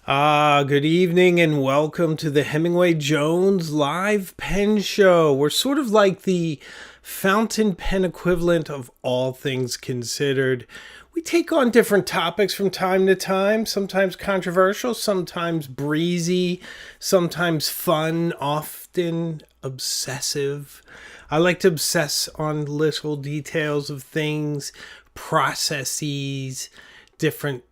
Good evening and welcome to the Hemingway Jones live pen show. We're sort of like the fountain pen equivalent of All Things Considered. We take on different topics from time to time, sometimes controversial, sometimes breezy, sometimes fun, often obsessive. I like to obsess on little details of things, processes, different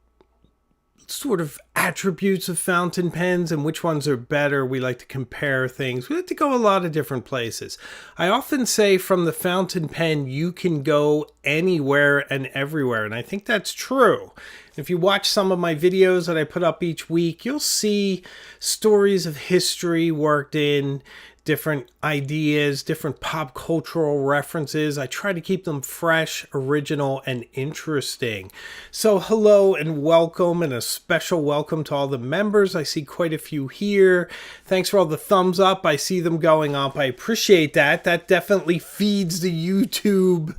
sort of attributes of fountain pens and which ones are better. We like to compare things. We like to go a lot of different places. I often say from the fountain pen, you can go anywhere and everywhere. And I think that's true. If you watch some of my videos that I put up each week, you'll see stories of history worked in, different ideas, different pop cultural references. I try to keep them fresh, original, and interesting. So hello and welcome, and a special welcome to all the members. I see quite a few here. Thanks for all the thumbs up. I see them going up. I appreciate that. That definitely feeds the YouTube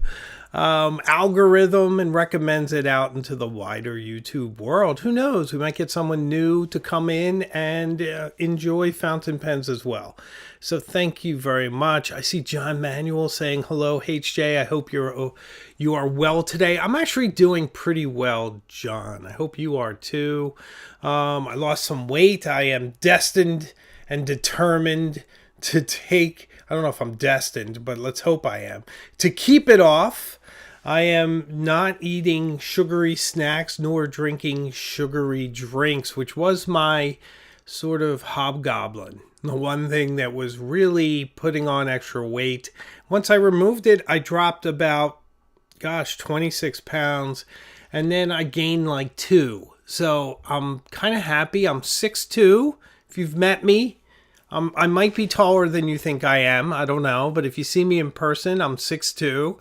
algorithm and recommends it out into the wider YouTube world. Who knows? We might get someone new to come in and enjoy fountain pens as well. So thank you very much. I see John Manuel saying hello, HJ. I hope you are well today. I'm actually doing pretty well, John. I hope you are too. I lost some weight. I am destined and determined to take, I don't know if I'm destined, but let's hope I am, to keep it off. I am not eating sugary snacks nor drinking sugary drinks, which was my sort of hobgoblin. The one thing that was really putting on extra weight. Once I removed it, I dropped about, 26 pounds. And then I gained like 2. So I'm kind of happy. I'm 6'2". If you've met me, I might be taller than you think I am. I don't know. But if you see me in person, I'm 6'2".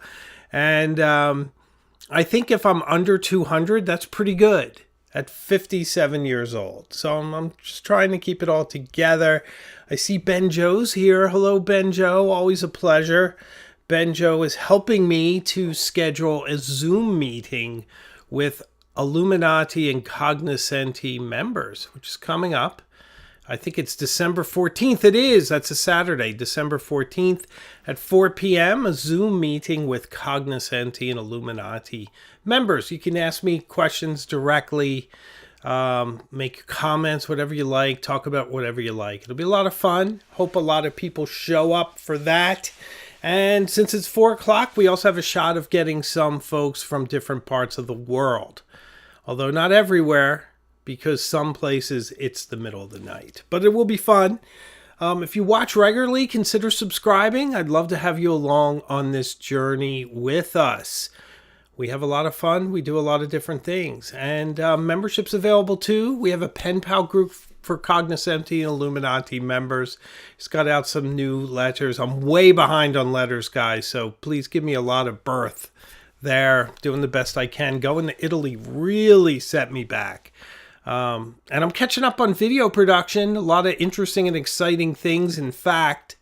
And I think if I'm under 200, that's pretty good at 57 years old. So I'm just trying to keep it all together. I see Benjo's here. Hello, Benjo. Always a pleasure. Benjo is helping me to schedule a Zoom meeting with Illuminati and Cognoscenti members, which is coming up. I think it's December 14th. It is. That's a Saturday, December 14th at 4 p.m. A Zoom meeting with Cognoscenti and Illuminati members. You can ask me questions directly, make comments, whatever you like, talk about whatever you like. It'll be a lot of fun. Hope a lot of people show up for that. And since it's 4 o'clock, we also have a shot of getting some folks from different parts of the world. Although not everywhere, because some places it's the middle of the night. But it will be fun. If you watch regularly, consider subscribing. I'd love to have you along on this journey with us. We have a lot of fun. We do a lot of different things. And membership's available too. We have a pen pal group for Cognoscenti and Illuminati members. It's got out some new letters. I'm way behind on letters, guys. So please give me a lot of berth there. Doing the best I can. Going to Italy really set me back. And I'm catching up on video production. A lot of interesting and exciting things. In fact,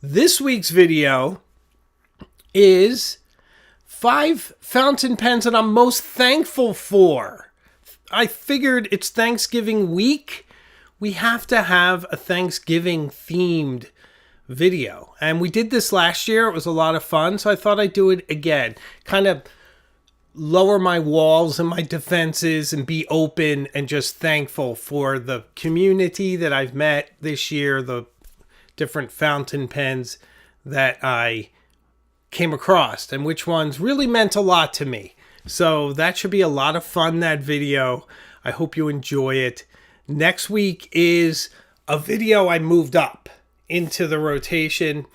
this week's video is 5 fountain pens that I'm most thankful for. I figured it's Thanksgiving week. We have to have a Thanksgiving themed video. And we did this last year. It was a lot of fun. So I thought I'd do it again. Kind of lower my walls and my defenses and be open and just thankful for the community that I've met this year, the different fountain pens that I came across and which ones really meant a lot to me. So that should be a lot of fun, that video. I hope you enjoy it. Next week is a video I moved up into the rotation.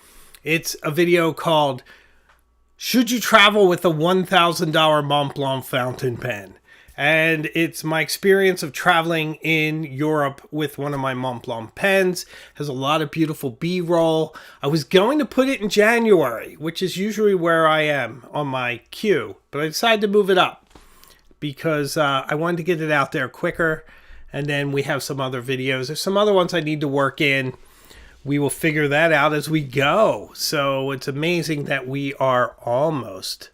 It's a video called Should You Travel with a $1,000 Montblanc Fountain Pen? And it's my experience of traveling in Europe with one of my Montblanc pens. Has a lot of beautiful B-roll. I was going to put it in January, which is usually where I am on my queue. But I decided to move it up because I wanted to get it out there quicker. And then we have some other videos. There's some other ones I need to work in. We will figure that out as we go. So it's amazing that we are almost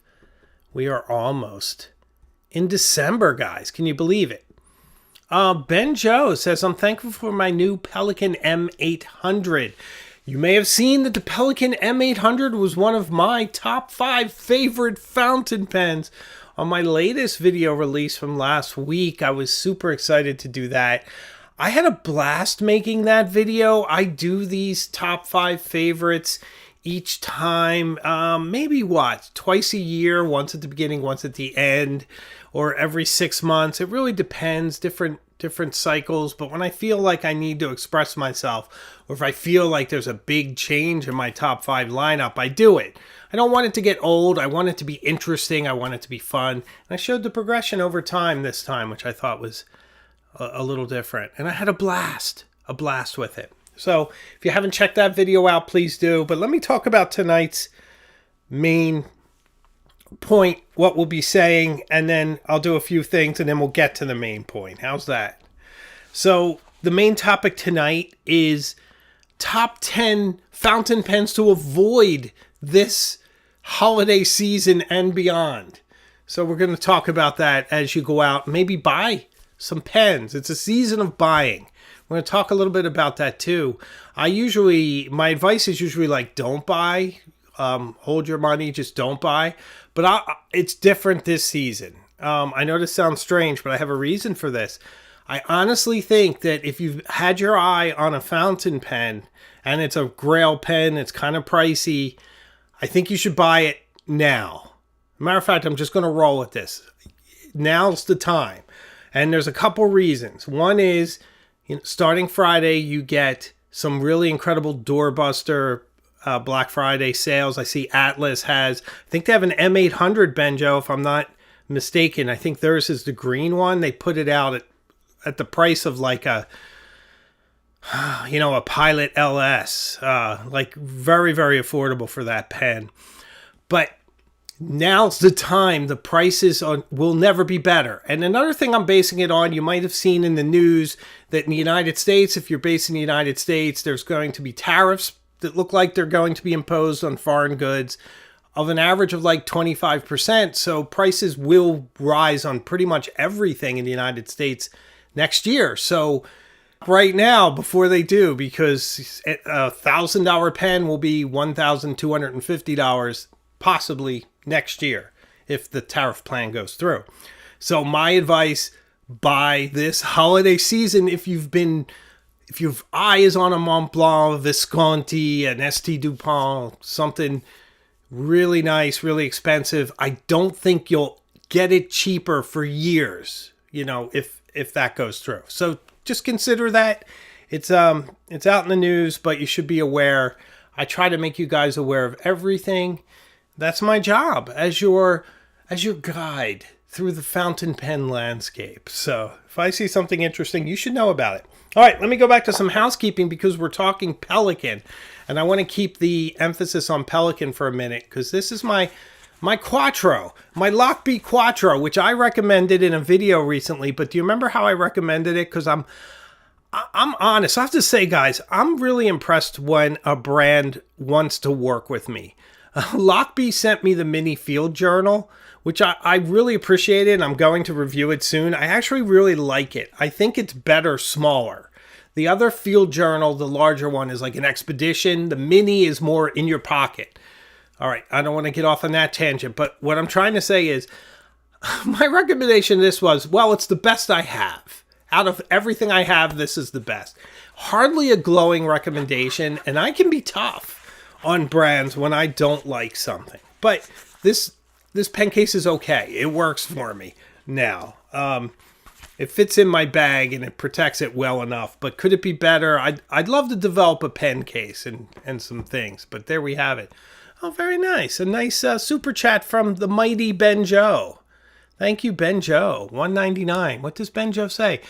in December, guys. Can you believe it? Ben Joe says, I'm thankful for my new Pelican M800. You may have seen that the Pelican M800 was one of my top 5 favorite fountain pens on my latest video release from last week. I was super excited to do that. I had a blast making that video. I do these top 5 favorites each time, maybe twice a year, once at the beginning, once at the end, or every 6 months. It really depends, different cycles. But when I feel like I need to express myself, or if I feel like there's a big change in my top 5 lineup, I do it. I don't want it to get old. I want it to be interesting. I want it to be fun. And I showed the progression over time this time, which I thought was a little different. And I had a blast with it. So if you haven't checked that video out, please do. But let me talk about tonight's main point, what we'll be saying, and then I'll do a few things, and then we'll get to the main point. How's that? So the main topic tonight is top 10 fountain pens to avoid this holiday season and beyond. So we're going to talk about that as you go out. Maybe buy some pens. It's a season of buying. We're going to talk a little bit about that too. My advice is usually like, don't buy, hold your money, just don't buy. But it's different this season. I know this sounds strange, but I have a reason for this. I honestly think that if you've had your eye on a fountain pen and it's a Grail pen, it's kind of pricey, I think you should buy it now. Matter of fact, I'm just going to roll with this. Now's the time. And there's a couple reasons. One is, starting Friday, you get some really incredible doorbuster Black Friday sales. I see Atlas I think they have an M800, Benjo, if I'm not mistaken. I think theirs is the green one. They put it out at the price of like a Pilot LS, like very, very affordable for that pen. But now's the time. The prices will never be better. And another thing I'm basing it on, you might have seen in the news that in the United States, if you're based in the United States, there's going to be tariffs that look like they're going to be imposed on foreign goods of an average of like 25%. So prices will rise on pretty much everything in the United States next year. So right now, before they do, because a $1,000 pen will be $1,250 possibly next year if the tariff plan goes through. So my advice, buy this holiday season if your eye is on a Mont Blanc, Visconti, an St. Dupont, something really nice, really expensive. I don't think you'll get it cheaper for years, if that goes through. So just consider that. It's out in the news, but you should be aware. I try to make you guys aware of everything. That's my job as your guide through the fountain pen landscape. So if I see something interesting, you should know about it. All right, let me go back to some housekeeping because we're talking Pelican. And I want to keep the emphasis on Pelican for a minute because this is my Quattro, my Lockbee Quattro, which I recommended in a video recently. But do you remember how I recommended it? Because I'm honest. I have to say, guys, I'm really impressed when a brand wants to work with me. Lockbee sent me the mini field journal, which I really appreciate it. I'm going to review it soon. I actually really like it. I think it's better smaller. The other field journal, the larger one, is like an expedition. The mini is more in your pocket. All right, I don't want to get off on that tangent, but what I'm trying to say is my recommendation of this was, well, it's the best I have. Out of everything I have, this is the best. Hardly a glowing recommendation, and I can be tough on brands when I don't like something. But this pen case is okay. It works for me now. It fits in my bag and it protects it well enough. But could it be better? I'd love to develop a pen case and some things. But there we have it. Oh, very nice. A nice super chat from the mighty Benjo. Thank you, Benjo. $1.99. What does Benjo say?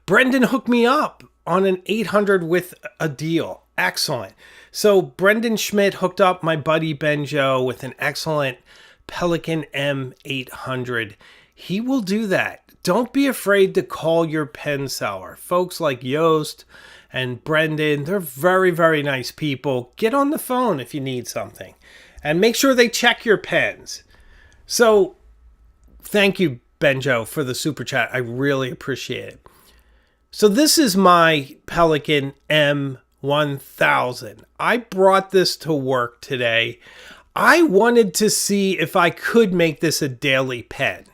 Brendan hooked me up on an 800 with a deal. Excellent. So Brendan Schmidt hooked up my buddy Benjo with an excellent Pelican M800. He will do that. Don't be afraid to call your pen seller. Folks like Yost and Brendan, they're very, very nice people. Get on the phone if you need something. And make sure they check your pens. So, thank you, Benjo, for the super chat. I really appreciate it. So this is my Pelikan M1000. I brought this to work today. I wanted to see if I could make this a daily pen.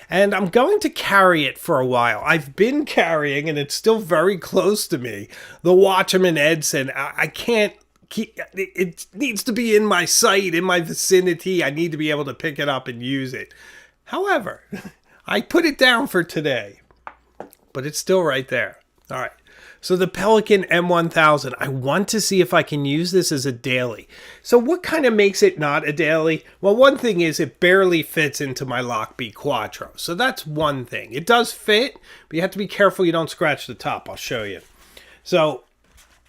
And I'm going to carry it for a while. I've been carrying, and it's still very close to me, the Watchman Edison. I can't keep it. Needs to be in my sight, in my vicinity. I need to be able to pick it up and use it. However, I put it down for today, but it's still right there. All right. So the Pelikan M1000, I want to see if I can use this as a daily. So what kind of makes it not a daily? Well, one thing is it barely fits into my Lockbee Quattro. So that's one thing. It does fit, but you have to be careful you don't scratch the top. I'll show you. So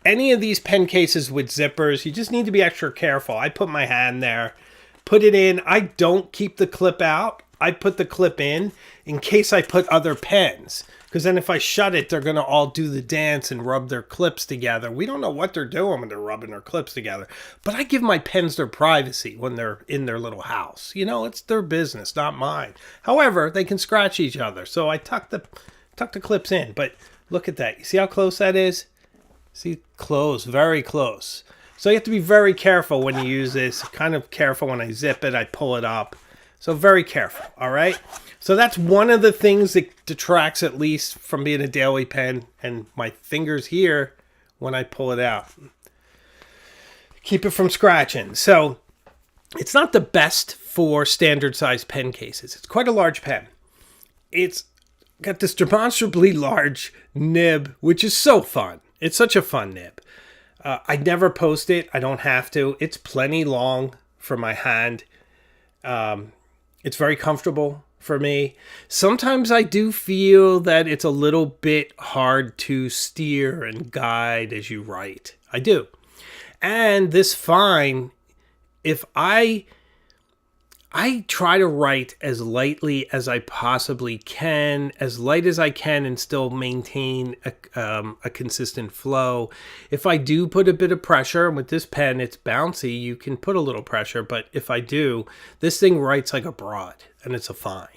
any of these pen cases with zippers, you just need to be extra careful. I put my hand there, put it in. I don't keep the clip out. I put the clip in case I put other pens. Because then if I shut it, they're going to all do the dance and rub their clips together. We don't know what they're doing when they're rubbing their clips together. But I give my pens their privacy when they're in their little house. You know, it's their business, not mine. However, they can scratch each other. So I tuck the clips in. But look at that. You see how close that is? See, close, very close. So you have to be very careful when you use this. Kind of careful when I zip it, I pull it up. So very careful, all right? So that's one of the things that detracts at least from being a daily pen, and my fingers here when I pull it out. Keep it from scratching. So it's not the best for standard size pen cases. It's quite a large pen. It's got this demonstrably large nib, which is so fun. It's such a fun nib. I never post it. I don't have to. It's plenty long for my hand. It's very comfortable for me. Sometimes I do feel that it's a little bit hard to steer and guide as you write. I do. And this fine, if I try to write as lightly as I possibly can, as light as I can, and still maintain a consistent flow. If I do put a bit of pressure, and with this pen, it's bouncy, you can put a little pressure, but if I do, this thing writes like a broad, and it's a fine.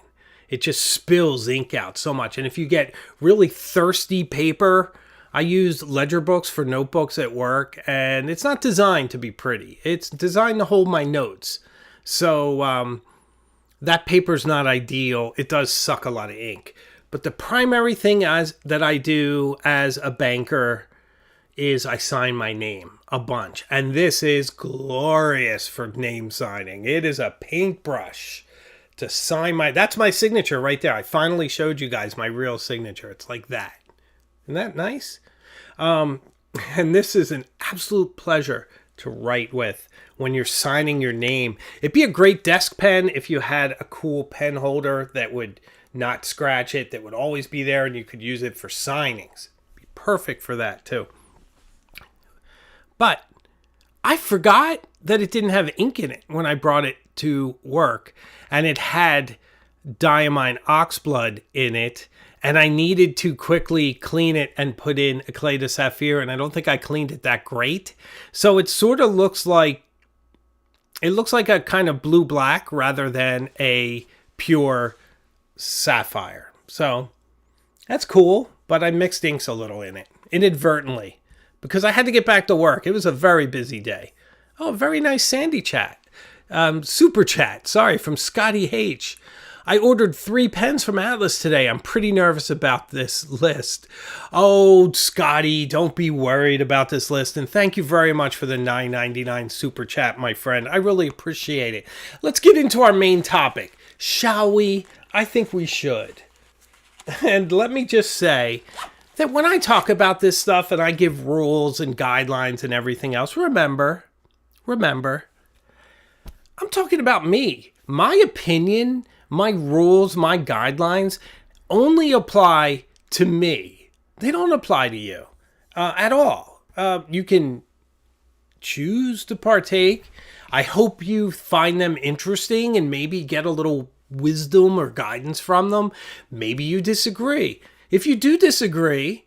It just spills ink out so much. And if you get really thirsty paper, I use ledger books for notebooks at work, and it's not designed to be pretty. It's designed to hold my notes. So that paper's not ideal. It does suck a lot of ink. But the primary thing that I do as a banker is I sign my name a bunch. And this is glorious for name signing. It is a paintbrush to sign that's my signature right there. I finally showed you guys my real signature. It's like that. Isn't that nice? And this is an absolute pleasure to write with when you're signing your name. It'd be a great desk pen if you had a cool pen holder that would not scratch it, that would always be there, and you could use it for signings. It'd be perfect for that too. But I forgot that it didn't have ink in it when I brought it to work, and it had Diamine Oxblood in it, and I needed to quickly clean it and put in Eclat de Saphir, and I don't think I cleaned it that great. So it sort of looks like a kind of blue-black rather than a pure sapphire. So that's cool, but I mixed inks a little in it, inadvertently, because I had to get back to work. It was a very busy day. Oh, very nice Sandy chat. Super chat, sorry, from Scotty H. I ordered 3 pens from Atlas today. I'm pretty nervous about this list. Oh, Scotty, don't be worried about this list. And thank you very much for the $9.99 super chat, my friend. I really appreciate it. Let's get into our main topic. Shall we? I think we should. And let me just say that when I talk about this stuff and I give rules and guidelines and everything else, remember, I'm talking about me. My opinion, my rules, my guidelines only apply to me. They don't apply to you at all. You can choose to partake. I hope you find them interesting and maybe get a little wisdom or guidance from them. Maybe you disagree. If you do disagree,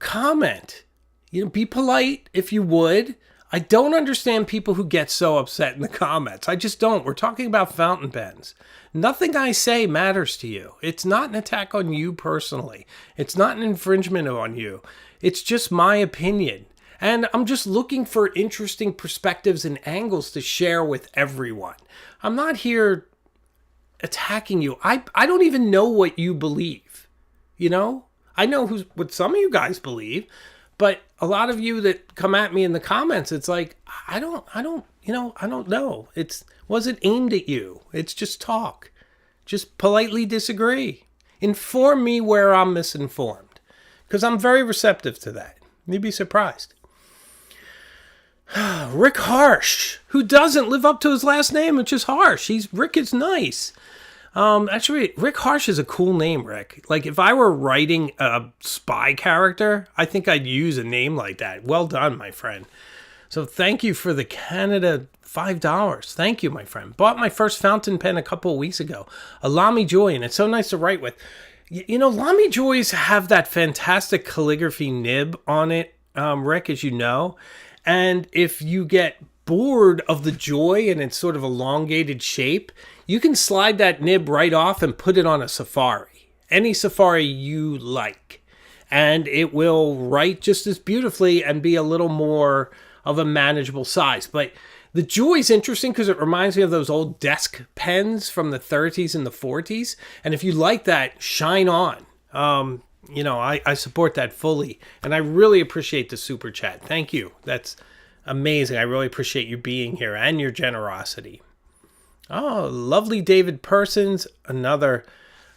comment. Be polite if you would. I don't understand people who get so upset in the comments. I just don't. We're talking about fountain pens. Nothing I say matters to you. It's not an attack on you personally. It's not an infringement on you. It's just my opinion. And I'm just looking for interesting perspectives and angles to share with everyone. I'm not here attacking you. I don't even know what you believe. You know? I know what some of you guys believe, but a lot of you that come at me in the comments, it's like, I don't know. It wasn't aimed at you. It's just talk. Just politely disagree. Inform me where I'm misinformed, because I'm very receptive to that. You'd be surprised. Rick Harsh, who doesn't live up to his last name, which is Harsh. Rick is nice. Actually, Rick Harsh is a cool name, Rick. Like, if I were writing a spy character, I think I'd use a name like that. Well done, my friend. So thank you for the Canada $5. Thank you, my friend. Bought my first fountain pen a couple of weeks ago. A Lamy Joy, and it's so nice to write with. You know, Lamy Joys have that fantastic calligraphy nib on it, Rick, as you know. And if you get bored of the Joy and it's sort of elongated shape, you can slide that nib right off and put it on a Safari. Any Safari you like. And it will write just as beautifully and be a little more of a manageable size. But the Joy is interesting because it reminds me of those old desk pens from the 30s and the 40s. And if you like that, shine on. I support that fully. And I really appreciate the super chat. Thank you. That's amazing. I really appreciate you being here and your generosity. Oh, lovely David Persons, another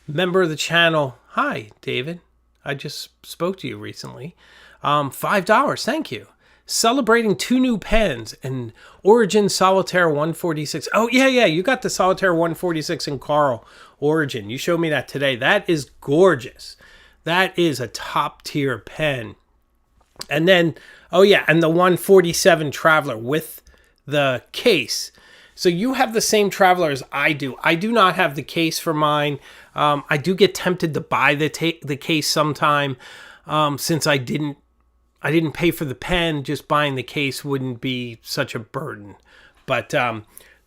member of the channel. Hi, David. I just spoke to you recently. $5. Thank you. Celebrating 2 new pens and Origin Solitaire 146. Oh, yeah. You got the Solitaire 146 in Carl Origin. You showed me that today. That is gorgeous. That is a top tier pen. And then, and the 147 Traveler with the case. So you have the same Traveler as I do. I do not have the case for mine. I do get tempted to buy the case sometime, since I didn't pay for the pen. Just buying the case wouldn't be such a burden. But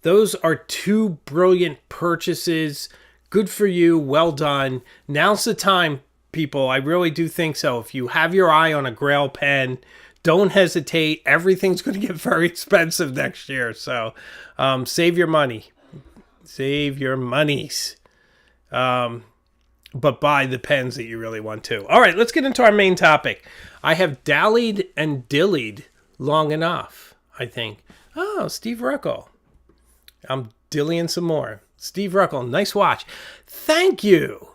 those are 2 brilliant purchases. Good for you. Well done. Now's the time, people. I really do think so. If you have your eye on a Grail pen, don't hesitate. Everything's going to get very expensive next year. So save your money. Save your monies. But buy the pens that you really want to. All right, let's get into our main topic. I have dallied and dillied long enough, I think. Oh, Steve Ruckel. I'm dillying some more. Steve Ruckel, nice watch. Thank you.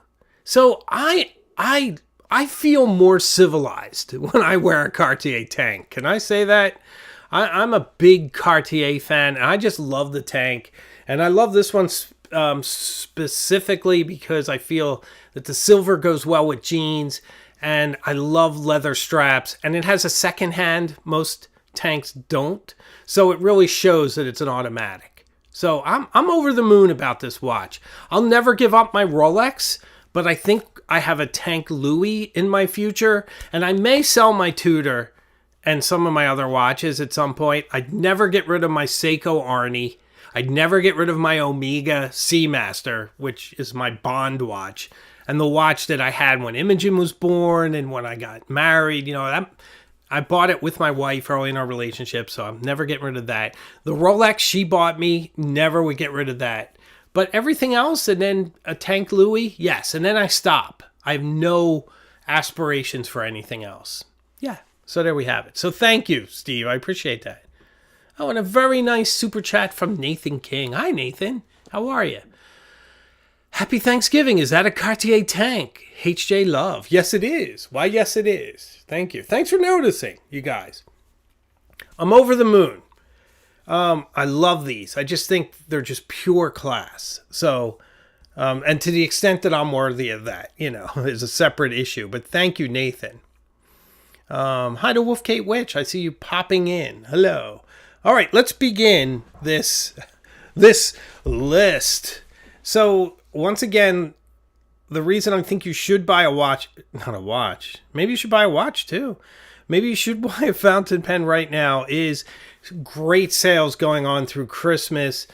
So I feel more civilized when I wear a Cartier tank. Can I say that? I'm a big Cartier fan, and I just love the tank. And I love this one specifically because I feel that the silver goes well with jeans, and I love leather straps. And it has a second hand. Most tanks don't. So it really shows that it's an automatic. So I'm over the moon about this watch. I'll never give up my Rolex, but I think I have a Tank Louis in my future, and I may sell my Tudor and some of my other watches at some point. I'd never get rid of my Seiko Arnie. I'd never get rid of my Omega Seamaster, which is my Bond watch, and the watch that I had when Imogen was born and when I got married. I bought it with my wife early in our relationship, so I'm never getting rid of that. The Rolex she bought me, never would get rid of that. But everything else, and then a Tank Louis, yes. And then I stop. I have no aspirations for anything else. Yeah, so there we have it. So thank you, Steve. I appreciate that. Oh, and a very nice super chat from Nathan King. Hi, Nathan. How are you? Happy Thanksgiving. Is that a Cartier tank? HJ Love. Yes, it is. Why, yes, it is. Thank you. Thanks for noticing, you guys. I'm over the moon. I love these. I just think they're just pure class. So, and to the extent that I'm worthy of that, is a separate issue. But thank you, Nathan. Hi to Wolf Kate Witch. I see you popping in. Hello. All right, let's begin this list. So, once again, the reason I think you should buy a watch, not a watch, maybe you should buy a watch too. maybe you should buy a fountain pen right now. Is great sales going on through Christmas.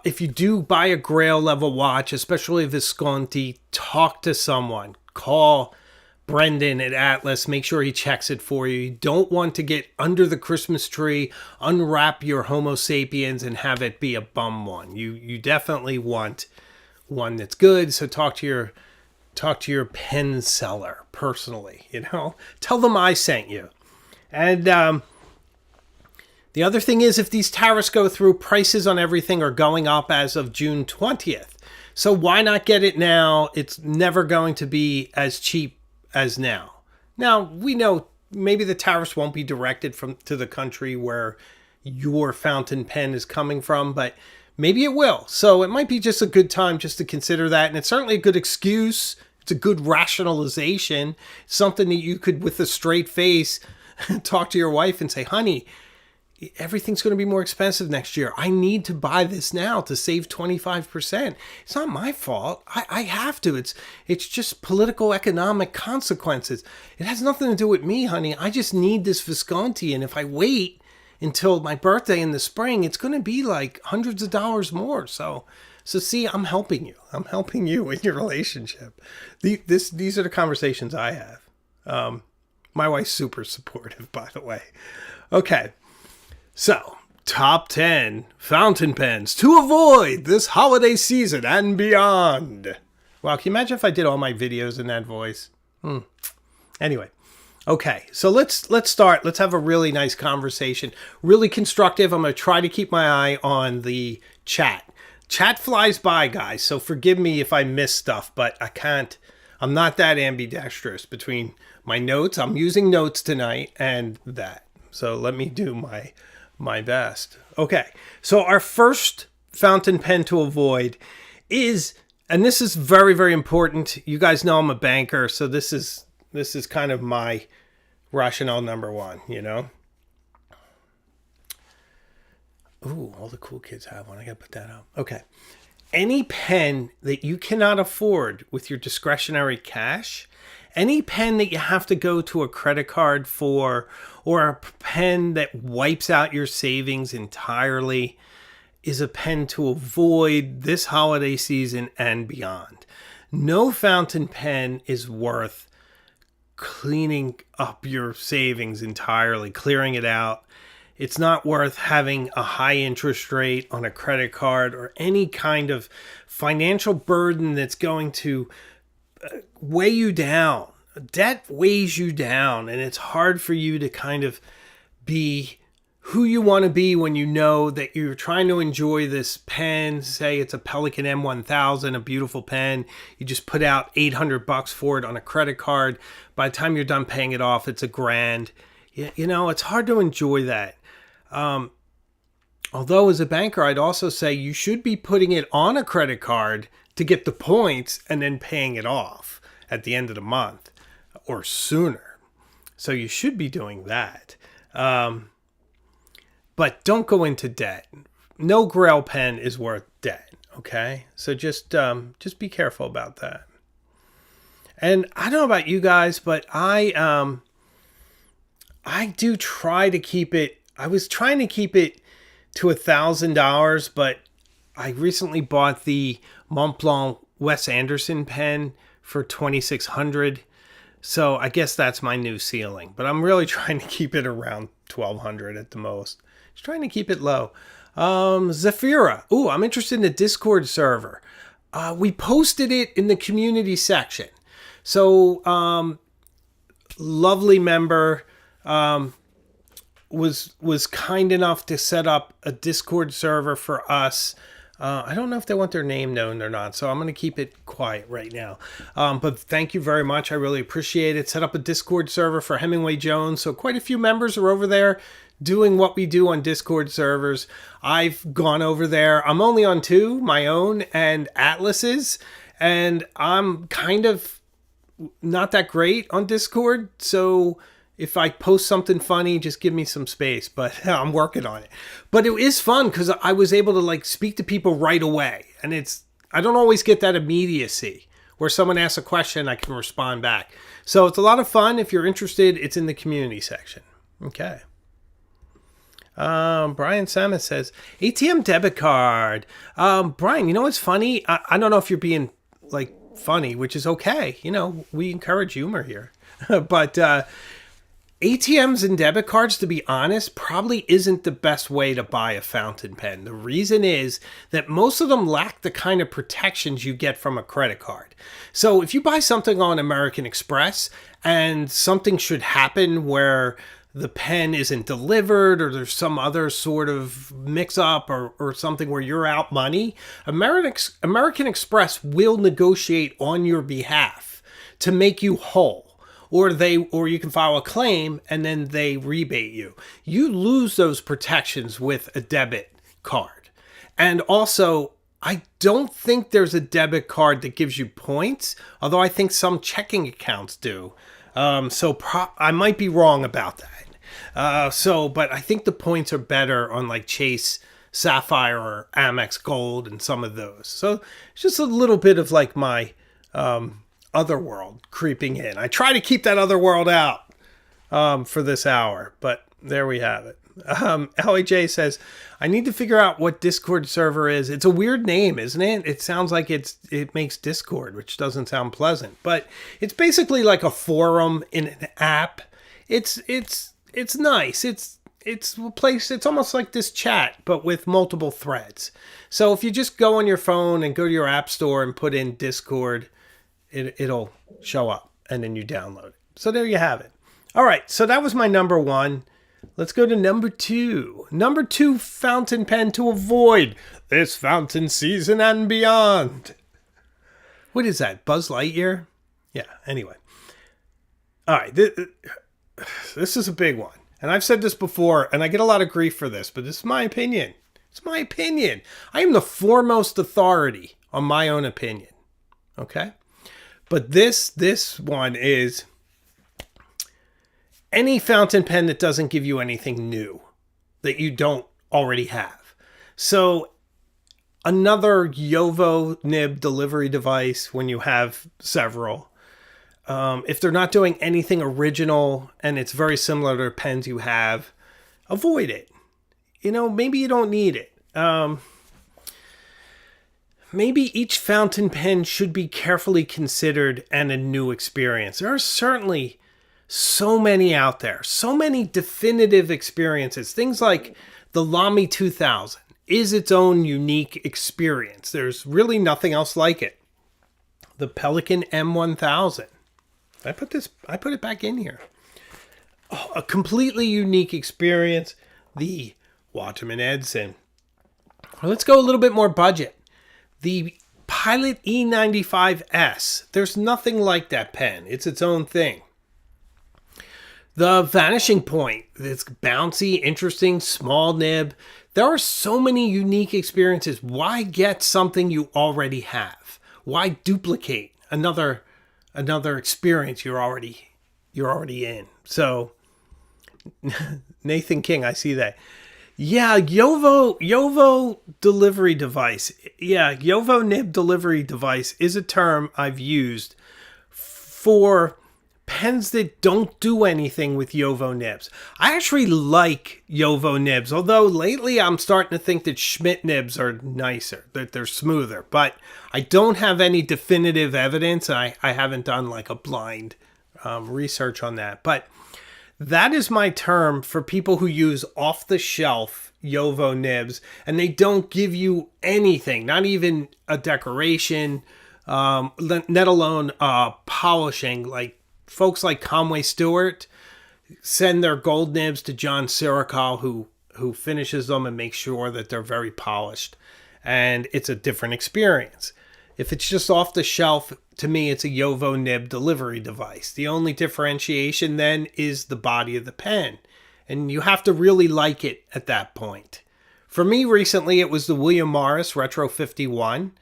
If you do buy a Grail level watch, especially Visconti, talk to someone. Call Brendan at Atlas. Make sure he checks it for you. You don't want to get under the Christmas tree, unwrap your Homo sapiens, and have it be a bum one. You definitely want one that's good. So talk to your pen seller personally. Tell them I sent you. And the other thing is, if these tariffs go through, prices on everything are going up as of June 20th. So why not get it now? It's never going to be as cheap as now. Now, we know maybe the tariffs won't be directed to the country where your fountain pen is coming from, but maybe it will. So it might be just a good time just to consider that. And it's certainly a good excuse. It's a good rationalization. Something that you could, with a straight face, talk to your wife and say, honey, everything's going to be more expensive next year. I need to buy this now to save 25%. It's not my fault. I have to. It's just political economic consequences. It has nothing to do with me, honey. I just need this Visconti. And if I wait until my birthday in the spring, it's going to be like hundreds of dollars more. So see, I'm helping you. I'm helping you in your relationship. These are the conversations I have. My wife's super supportive, by the way. Okay. So, top 10 fountain pens to avoid this holiday season and beyond. Wow, can you imagine if I did all my videos in that voice? Anyway, okay, so let's start. Let's have a really nice conversation. Really constructive. I'm going to try to keep my eye on the chat. Chat flies by, guys, so forgive me if I miss stuff, but I can't. I'm not that ambidextrous between my notes. I'm using notes tonight and that. So let me do my best. Okay, so our first fountain pen to avoid is, and this is very, very important. You guys know I'm a banker, so this is kind of my rationale number one, Ooh, all the cool kids have one. I gotta put that up. Okay. Any pen that you cannot afford with your discretionary cash, any pen that you have to go to a credit card for, or a pen that wipes out your savings entirely, is a pen to avoid this holiday season and beyond. No fountain pen is worth cleaning up your savings entirely, clearing it out. It's not worth having a high interest rate on a credit card or any kind of financial burden that's going to weigh you down. Debt weighs you down, and it's hard for you to kind of be who you want to be when you know that you're trying to enjoy this pen. Say it's a Pelican M1000, a beautiful pen. You just put out $800 for it on a credit card. By the time you're done paying it off, it's $1,000. It's hard to enjoy that. Although as a banker, I'd also say you should be putting it on a credit card to get the points and then paying it off at the end of the month or sooner. So you should be doing that. But don't go into debt. No Grail pen is worth debt. Okay. So just be careful about that. And I don't know about you guys, but I do try to keep it. I was trying to keep it to $1,000, but I recently bought the Montblanc Wes Anderson pen for $2,600. So I guess that's my new ceiling, but I'm really trying to keep it around $1,200 at the most. Just trying to keep it low. Zafira. Ooh, I'm interested in the Discord server. We posted it in the community section. So, lovely member, was kind enough to set up a Discord server for us. I don't know if they want their name known or not, so I'm going to keep it quiet right now. But thank you very much. I really appreciate it. Set up a Discord server for Hemingway Jones. So quite a few members are over there doing what we do on Discord servers. I've gone over there. I'm only on 2, my own and Atlas's, and I'm kind of not that great on Discord. So if I post something funny, just give me some space, but I'm working on it. But it is fun because I was able to speak to people right away. And I don't always get that immediacy where someone asks a question, I can respond back. So it's a lot of fun. If you're interested, it's in the community section. Okay. Brian Samus says, ATM debit card. Brian, you know what's funny? I don't know if you're being like funny, which is okay. You know, we encourage humor here. But ATMs and debit cards, to be honest, probably isn't the best way to buy a fountain pen. The reason is that most of them lack the kind of protections you get from a credit card. So if you buy something on American Express and something should happen where the pen isn't delivered or there's some other sort of mix-up or something where you're out money, American Express will negotiate on your behalf to make you whole. Or you can file a claim and then they rebate you. You lose those protections with a debit card. And also, I don't think there's a debit card that gives you points, although I think some checking accounts do. I might be wrong about that. But I think the points are better on like Chase Sapphire or Amex Gold and some of those. So it's just a little bit of like my other world creeping in. I try to keep that other world out for this hour, but there we have it. LAJ says, I need to figure out what Discord server is. It's a weird name, isn't it? It sounds like it makes Discord, which doesn't sound pleasant, but it's basically like a forum in an app. It's nice. It's a place, it's almost like this chat, but with multiple threads. So if you just go on your phone and go to your app store and put in Discord, it'll show up and then you download it. So there you have it. All right. So that was my number one. Let's go to number two. Number two fountain pen to avoid this fountain season and beyond. What is that? Buzz Lightyear? Yeah. Anyway. All right. This is a big one. And I've said this before and I get a lot of grief for this, but this is my opinion. It's my opinion. I am the foremost authority on my own opinion. Okay? But this one is any fountain pen that doesn't give you anything new that you don't already have. So another Jowo nib delivery device when you have several. If they're not doing anything original and it's very similar to pens you have, avoid it. You know, maybe you don't need it. Maybe each fountain pen should be carefully considered and a new experience. There are certainly so many out there, so many definitive experiences. Things like the Lamy 2000 is its own unique experience. There's really nothing else like it. The Pelikan M1000. I put it back in here. Oh, a completely unique experience. The Waterman Edison. Well, let's go a little bit more budget. The Pilot E95S. There's nothing like that pen. It's its own thing. The Vanishing Point. It's bouncy, interesting, small nib. There are so many unique experiences. Why get something you already have? Why duplicate another experience you're already in? So Nathan King, I see that. Yeah, Jowo delivery device. Yeah, Jowo nib delivery device is a term I've used for pens that don't do anything with Jowo nibs. I actually like Jowo nibs, although lately I'm starting to think that Schmidt nibs are nicer, that they're smoother. But I don't have any definitive evidence. I haven't done like a blind research on that. But that is my term for people who use off-the-shelf Jowo nibs, and they don't give you anything, not even a decoration, let alone polishing. Like folks like Conway Stewart send their gold nibs to John Sirikal, who finishes them and makes sure that they're very polished, and it's a different experience. If it's just off the shelf, to me, it's a Jowo nib delivery device. The only differentiation then is the body of the pen. And you have to really like it at that point. For me, recently, it was the William Morris Retro 51.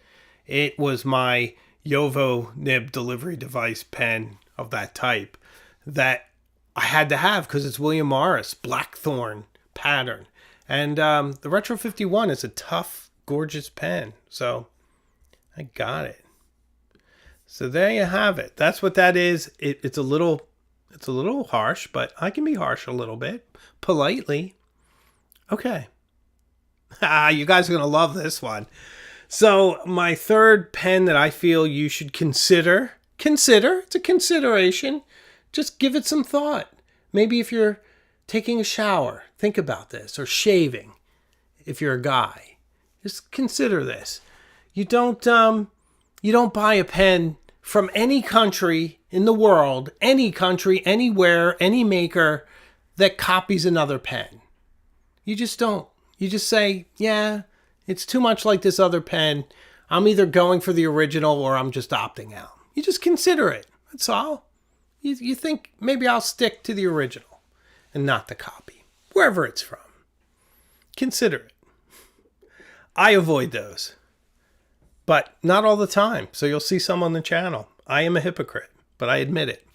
It was my Jowo nib delivery device pen of that type that I had to have because it's William Morris, Blackthorn pattern. And the Retro 51 is a tough, gorgeous pen. So I got it. So there you have it. That's what that is. It's a little harsh, but I can be harsh a little bit, politely. Okay. You guys are going to love this one. So my third pen that I feel you should consider, it's a consideration. Just give it some thought. Maybe if you're taking a shower, think about this, or shaving, if you're a guy. Just consider this. You don't buy a pen from any country in the world, any country, anywhere, any maker that copies another pen. You just don't. You just say, yeah, it's too much like this other pen. I'm either going for the original or I'm just opting out. You just consider it. That's all. You think maybe I'll stick to the original and not the copy, wherever it's from. Consider it. I avoid those, but not all the time. So you'll see some on the channel. I am a hypocrite, but I admit it.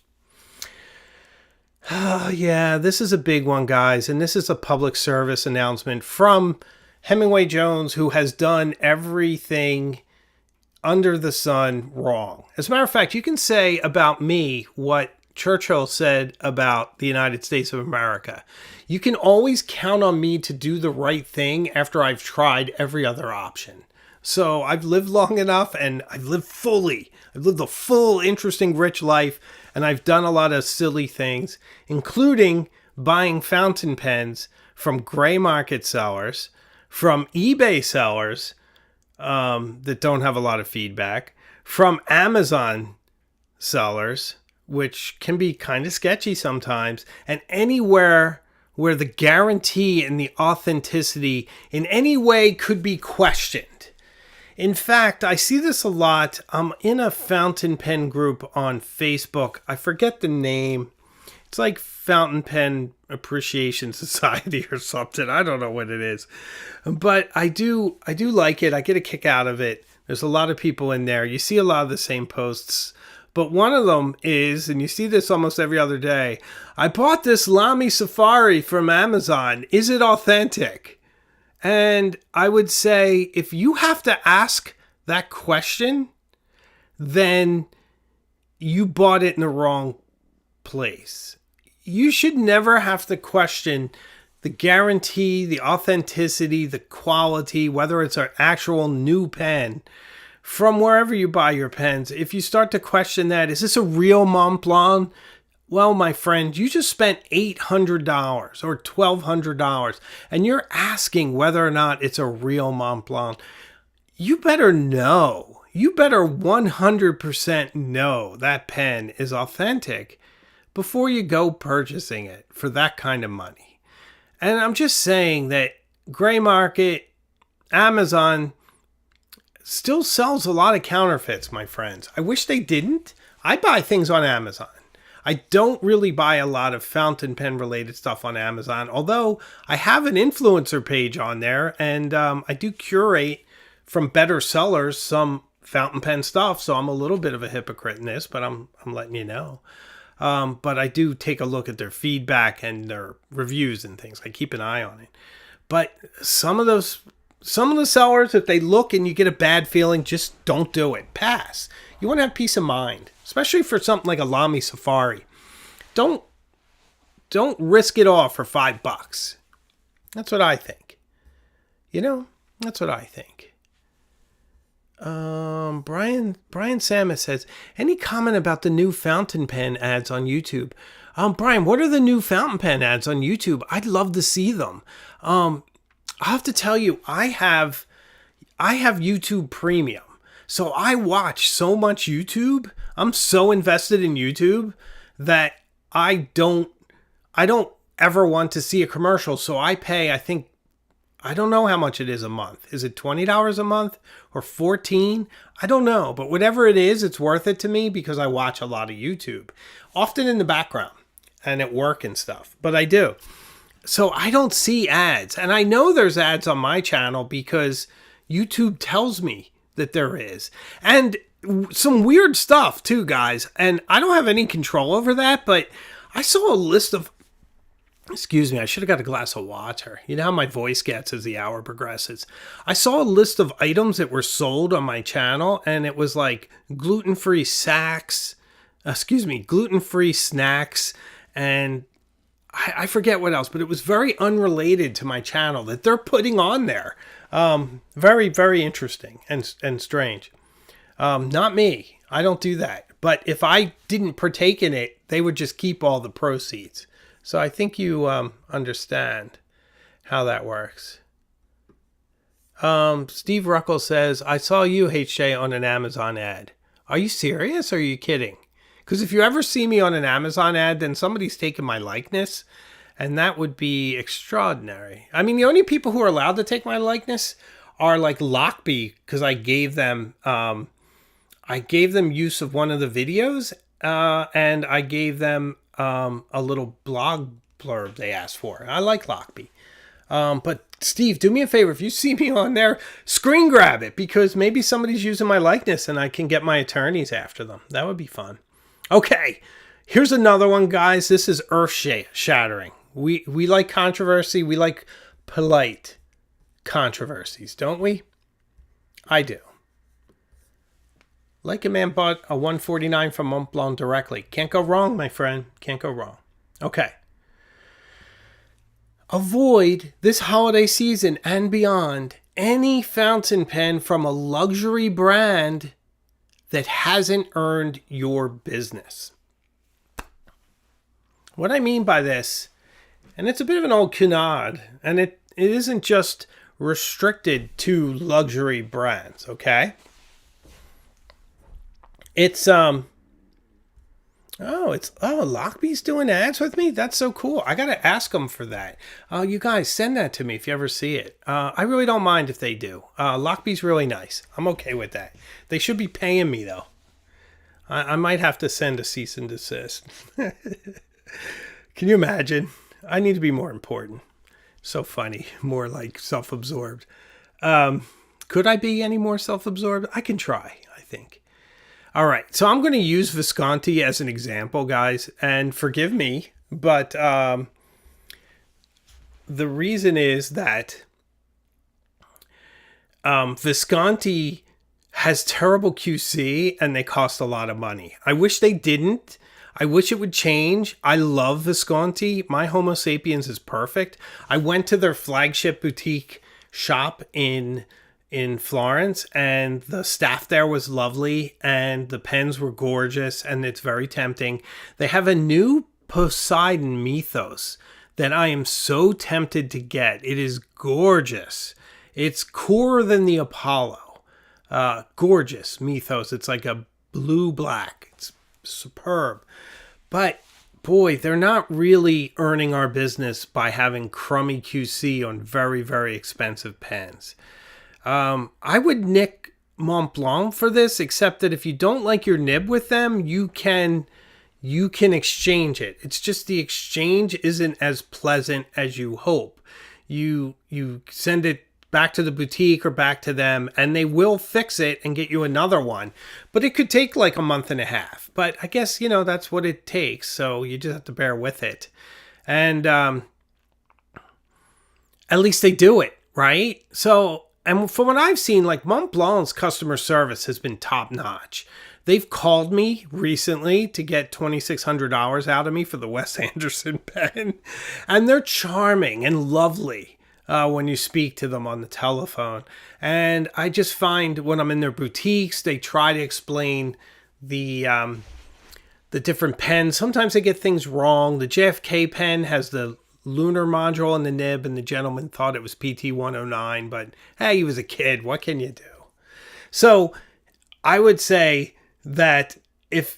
Oh, yeah, this is a big one, guys. And this is a public service announcement from Hemingway Jones, who has done everything under the sun wrong. As a matter of fact, you can say about me what Churchill said about the United States of America. You can always count on me to do the right thing after I've tried every other option. So I've lived long enough and I've lived fully. I've lived a full, interesting, rich life. And I've done a lot of silly things, including buying fountain pens from gray market sellers, from eBay sellers that don't have a lot of feedback, from Amazon sellers, which can be kind of sketchy sometimes, and anywhere where the guarantee and the authenticity in any way could be questioned. In fact, I see this a lot. I'm in a fountain pen group on Facebook. I forget the name. It's like Fountain Pen Appreciation Society or something. I don't know what it is. But I do like it. I get a kick out of it. There's a lot of people in there. You see a lot of the same posts. But one of them is, and you see this almost every other day, I bought this Lamy Safari from Amazon. Is it authentic? And I would say if you have to ask that question, then you bought it in the wrong place. You should never have to question the guarantee, the authenticity, the quality, whether it's an actual new pen from wherever you buy your pens. If you start to question that, is this a real Montblanc? Well, my friend, you just spent $800 or $1,200 and you're asking whether or not it's a real Montblanc. You better know. You better 100% know that pen is authentic before you go purchasing it for that kind of money. And I'm just saying that gray market, Amazon still sells a lot of counterfeits, my friends. I wish they didn't. I buy things on Amazon. I don't really buy a lot of fountain pen related stuff on Amazon, although I have an influencer page on there and I do curate from better sellers some fountain pen stuff. So I'm a little bit of a hypocrite in this, but I'm letting you know. But I do take a look at their feedback and their reviews and things. I keep an eye on it. But some of the sellers, if they look and you get a bad feeling, just don't do it. Pass. You want to have peace of mind, especially for something like a Lamy Safari. Don't risk it all for $5. That's what I think. That's what I think. Brian Samus says, any comment about the new fountain pen ads on YouTube? Brian, what are the new fountain pen ads on YouTube? I'd love to see them. I'll have to tell you, I have YouTube Premium. So I watch so much YouTube. I'm so invested in YouTube that I don't ever want to see a commercial. So I pay, I don't know how much it is a month. Is it $20 a month or $14? I don't know. But whatever it is, it's worth it to me because I watch a lot of YouTube, often in the background and at work and stuff. But I do. So I don't see ads. And I know there's ads on my channel because YouTube tells me that there is. And some weird stuff too, guys. And I don't have any control over that, but I saw a list of Excuse me, I should have got a glass of water. You know how my voice gets as the hour progresses. I saw a list of items that were sold on my channel, and it was like gluten-free gluten-free snacks, and I forget what else, but it was very unrelated to my channel that they're putting on there. Very, very interesting and strange. Not me. I don't do that. But if I didn't partake in it, they would just keep all the proceeds. So I think you understand how that works. Steve Ruckle says, I saw you, HJ, on an Amazon ad. Are you serious or are you kidding? Because if you ever see me on an Amazon ad, then somebody's taken my likeness, and that would be extraordinary. I mean, the only people who are allowed to take my likeness are like Lockbee, because I gave them use of one of the videos, and I gave them a little blog blurb they asked for. I like Lockbee. But Steve, do me a favor. If you see me on there, screen grab it, because maybe somebody's using my likeness and I can get my attorneys after them. That would be fun. Okay, here's another one, guys. This is earth-shattering. We like controversy. We like polite controversies, don't we? I do. Like a man bought a 149 from Montblanc directly. Can't go wrong, my friend. Can't go wrong. Okay. Avoid this holiday season and beyond any fountain pen from a luxury brand that hasn't earned your business. What I mean by this, and it's a bit of an old canard, and it isn't just restricted to luxury brands, okay? It's Lockbee's doing ads with me? That's so cool. I got to ask them for that. You guys, send that to me if you ever see it. I really don't mind if they do. Lockbee's really nice. I'm okay with that. They should be paying me, though. I might have to send a cease and desist. Can you imagine? I need to be more important. So funny. More like self-absorbed. Could I be any more self-absorbed? I can try, I think. All right, so I'm going to use Visconti as an example, guys, and forgive me, but the reason is that Visconti has terrible QC and they cost a lot of money. I wish they didn't. I wish it would change. I love Visconti. My Homo sapiens is perfect. I went to their flagship boutique shop in Florence, and the staff there was lovely, and the pens were gorgeous, and it's very tempting. They have a new Poseidon Mythos that I am so tempted to get. It is gorgeous. It's cooler than the Apollo. Gorgeous Mythos. It's like a blue-black. It's superb. But boy, they're not really earning our business by having crummy QC on very, very expensive pens. I would nick Montblanc for this, except that if you don't like your nib with them, you can exchange it. It's just the exchange isn't as pleasant as you hope. You send it back to the boutique or back to them, and they will fix it and get you another one. But it could take like a month and a half. But I guess, that's what it takes, so you just have to bear with it. And at least they do it, right? So... And from what I've seen, like Montblanc's customer service has been top notch. They've called me recently to get $2,600 out of me for the Wes Anderson pen. And they're charming and lovely when you speak to them on the telephone. And I just find when I'm in their boutiques, they try to explain the different pens. Sometimes they get things wrong. The JFK pen has the lunar module in the nib, and the gentleman thought it was PT-109, but hey, he was a kid. What can you do? So I would say that if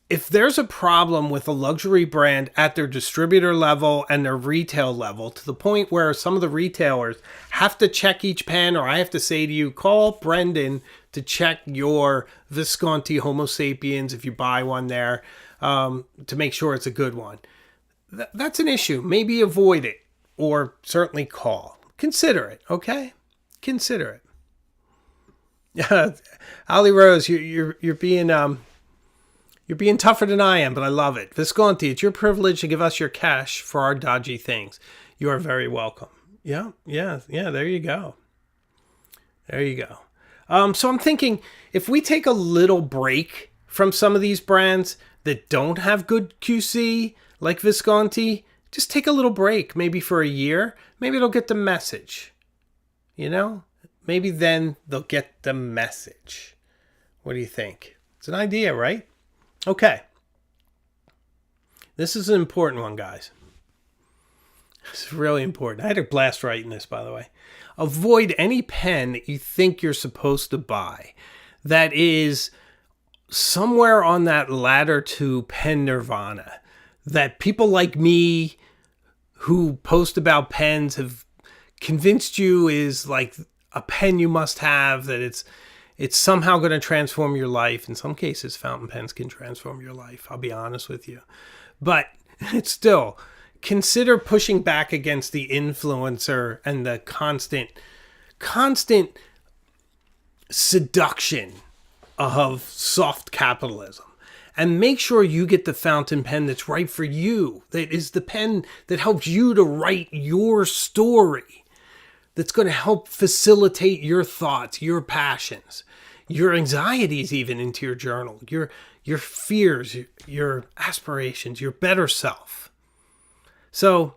there's a problem with a luxury brand at their distributor level and their retail level, to the point where some of the retailers have to check each pen, or I have to say to you, call Brendan to check your Visconti Homo sapiens if you buy one there, to make sure it's a good one. That's an issue. Maybe avoid it, or certainly call. Consider it, okay? Consider it. Holly Rose, you're being You're being tougher than I am, but I love it. Visconti, it's your privilege to give us your cash for our dodgy things. You are very welcome. Yeah, there you go. There you go. So I'm thinking, if we take a little break from some of these brands that don't have good QC, like Visconti, just take a little break, maybe for a year. Maybe they'll get the message. You know? Maybe then they'll get the message. What do you think? It's an idea, right? Okay. This is an important one, guys. It's really important. I had a blast writing this, by the way. Avoid any pen that you think you're supposed to buy that is somewhere on that ladder to pen nirvana, that people like me who post about pens have convinced you is like a pen you must have, that it's somehow going to transform your life. In some cases, fountain pens can transform your life, I'll be honest with you. But it's still, consider pushing back against the influencer and the constant seduction of soft capitalism. And make sure you get the fountain pen that's right for you. That is the pen that helps you to write your story. That's going to help facilitate your thoughts, your passions, your anxieties even into your journal, your fears, your aspirations, your better self. So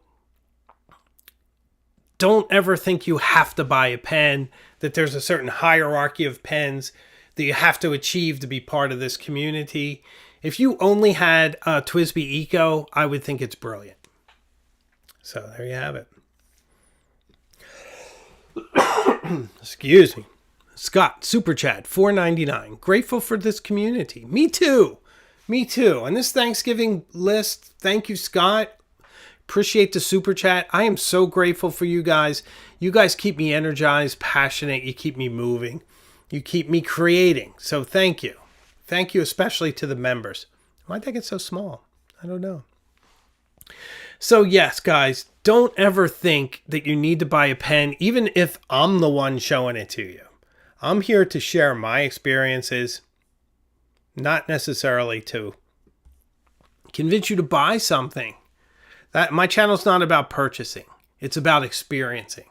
don't ever think you have to buy a pen, that there's a certain hierarchy of pens that you have to achieve to be part of this community. If you only had a TWSBI Eco, I would think it's brilliant. So there you have it. Excuse me. Scott, Super Chat, $4.99. Grateful for this community. Me too. And this Thanksgiving list, thank you, Scott. Appreciate the Super Chat. I am so grateful for you guys. You guys keep me energized, passionate. You keep me moving. You keep me creating. So thank you. Thank you especially to the members. Why'd they get so small? I don't know. So yes, guys, don't ever think that you need to buy a pen, even if I'm the one showing it to you. I'm here to share my experiences, not necessarily to convince you to buy something. That my channel's not about purchasing. It's about experiencing.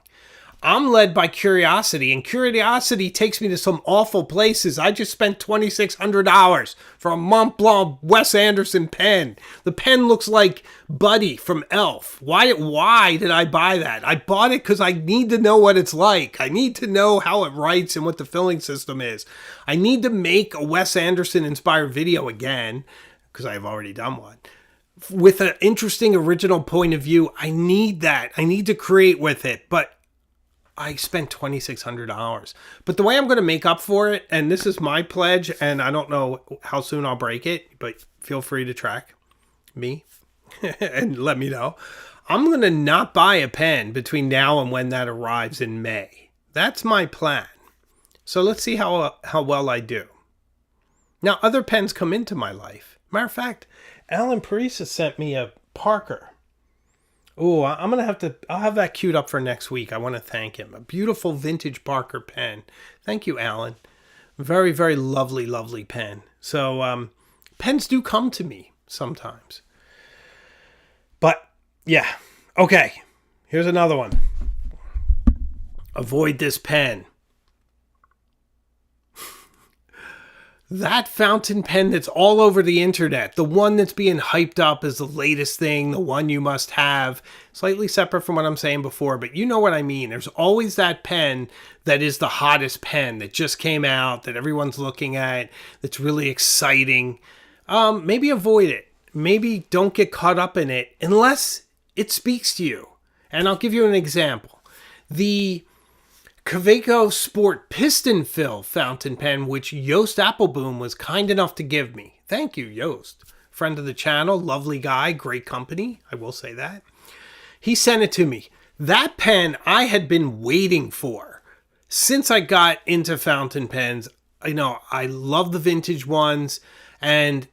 I'm led by curiosity, and curiosity takes me to some awful places. I just spent $2,600 for a Mont Blanc Wes Anderson pen. The pen looks like Buddy from Elf. Why did I buy that? I bought it because I need to know what it's like. I need to know how it writes and what the filling system is. I need to make a Wes Anderson inspired video again, because I've already done one, with an interesting original point of view. I need that. I need to create with it, but I spent $2,600. But the way I'm going to make up for it, and this is my pledge, and I don't know how soon I'll break it, but feel free to track me and let me know. I'm going to not buy a pen between now and when that arrives in May. That's my plan. So let's see how well I do. Now, other pens come into my life. Matter of fact, Alan Parisa sent me a Parker. Oh, I'll have that queued up for next week. I want to thank him. A beautiful vintage Parker pen. Thank you, Alan. Very, very lovely, lovely pen. So, pens do come to me sometimes. But, yeah. Okay. Here's another one. Avoid this pen. That fountain pen that's all over the internet, the one that's being hyped up as the latest thing, the one you must have, slightly separate from what I'm saying before, but you know what I mean. There's always that pen that is the hottest pen that just came out, that everyone's looking at, that's really exciting. Maybe avoid it. Maybe don't get caught up in it unless it speaks to you. And I'll give you an example. The Kaweco Sport Piston Fill fountain pen, which Joost Appelboom was kind enough to give me. Thank you, Joost. Friend of the channel, lovely guy, great company, I will say that. He sent it to me. That pen I had been waiting for since I got into fountain pens. I love the vintage ones, and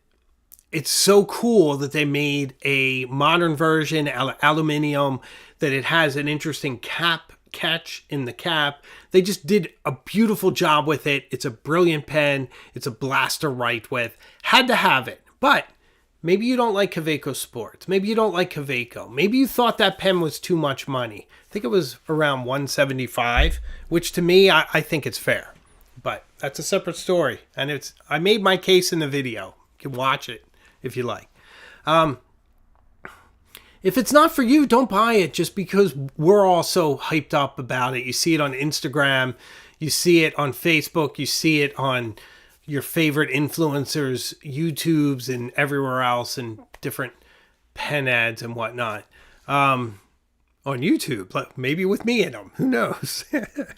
it's so cool that they made a modern version, aluminum, that it has an interesting catch in the cap. They just did a beautiful job with it. It's a brilliant pen. It's a blast to write with. Had to have it. But maybe you don't like Kaweco Sports. Maybe you don't like Kaweco. Maybe you thought that pen was too much money. I think it was around $175, which to me, I think it's fair. But that's a separate story. And I made my case in the video. You can watch it if you like. If it's not for you, don't buy it just because we're all so hyped up about it. You see it on Instagram. You see it on Facebook. You see it on your favorite influencers, YouTubes, and everywhere else, and different pen ads and whatnot. On YouTube, maybe with me in them. Who knows?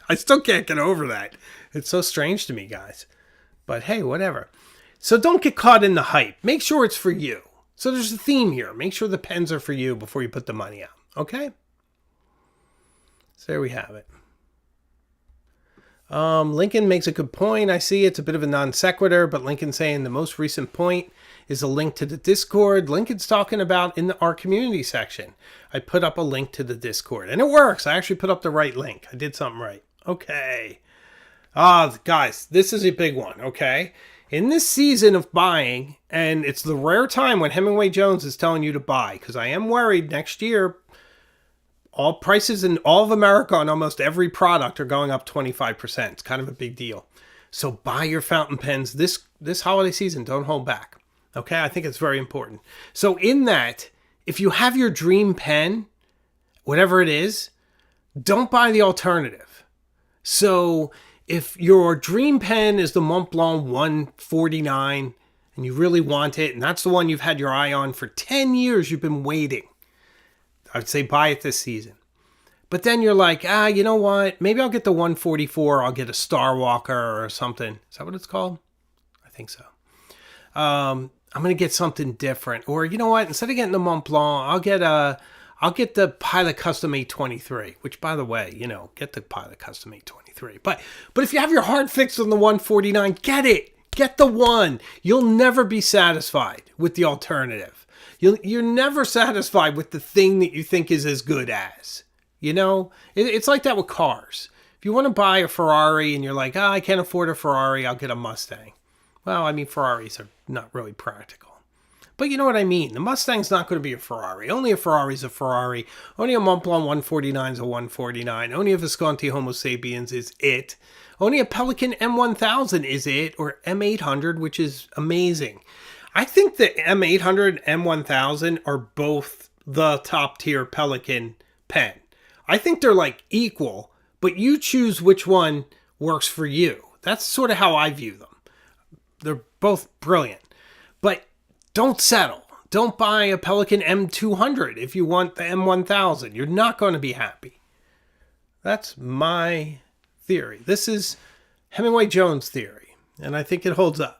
I still can't get over that. It's so strange to me, guys. But hey, whatever. So don't get caught in the hype. Make sure it's for you. So there's a theme here. Make sure the pens are for you before you put the money out. Okay? So there we have it. Lincoln makes a good point. I see it's a bit of a non sequitur, but Lincoln's saying the most recent point is a link to the Discord. Lincoln's talking about in our community section. I put up a link to the Discord, and it works. I actually put up the right link. I did something right. Okay. Guys, this is a big one, okay? In this season of buying, and it's the rare time when Hemingway Jones is telling you to buy, because I am worried next year, all prices in all of America on almost every product are going up 25%. It's kind of a big deal. So buy your fountain pens this holiday season. Don't hold back. Okay, I think it's very important. So in that, if you have your dream pen, whatever it is, don't buy the alternative. So if your dream pen is the Montblanc 149 and you really want it, and that's the one you've had your eye on for 10 years, you've been waiting, I'd say buy it this season. But then you're like, you know what? Maybe I'll get the 144. I'll get a Star Walker or something. Is that what it's called? I think so. I'm going to get something different. Or you know what? Instead of getting the Montblanc, I'll get the Pilot Custom 823, which, by the way, get the Pilot Custom 823. But if you have your heart fixed on the 149, get it. Get the one. You'll never be satisfied with the alternative. You're never satisfied with the thing that you think is as good as. It's like that with cars. If you want to buy a Ferrari and you're like, I can't afford a Ferrari, I'll get a Mustang. Well, I mean, Ferraris are not really practical. But you know what I mean. The Mustang's not going to be a Ferrari. Only a Ferrari's a Ferrari. Only a Montblanc 149 is a 149. Only a Visconti Homo Sapiens is it. Only a Pelican M1000 is it, or M800, which is amazing. I think the M800 and M1000 are both the top tier Pelican pen. I think they're like equal, but you choose which one works for you. That's sort of how I view them. They're both brilliant. But don't settle. Don't buy a Pelican M200 if you want the M1000. You're not going to be happy. That's my theory. This is Hemingway Jones' theory, and I think it holds up.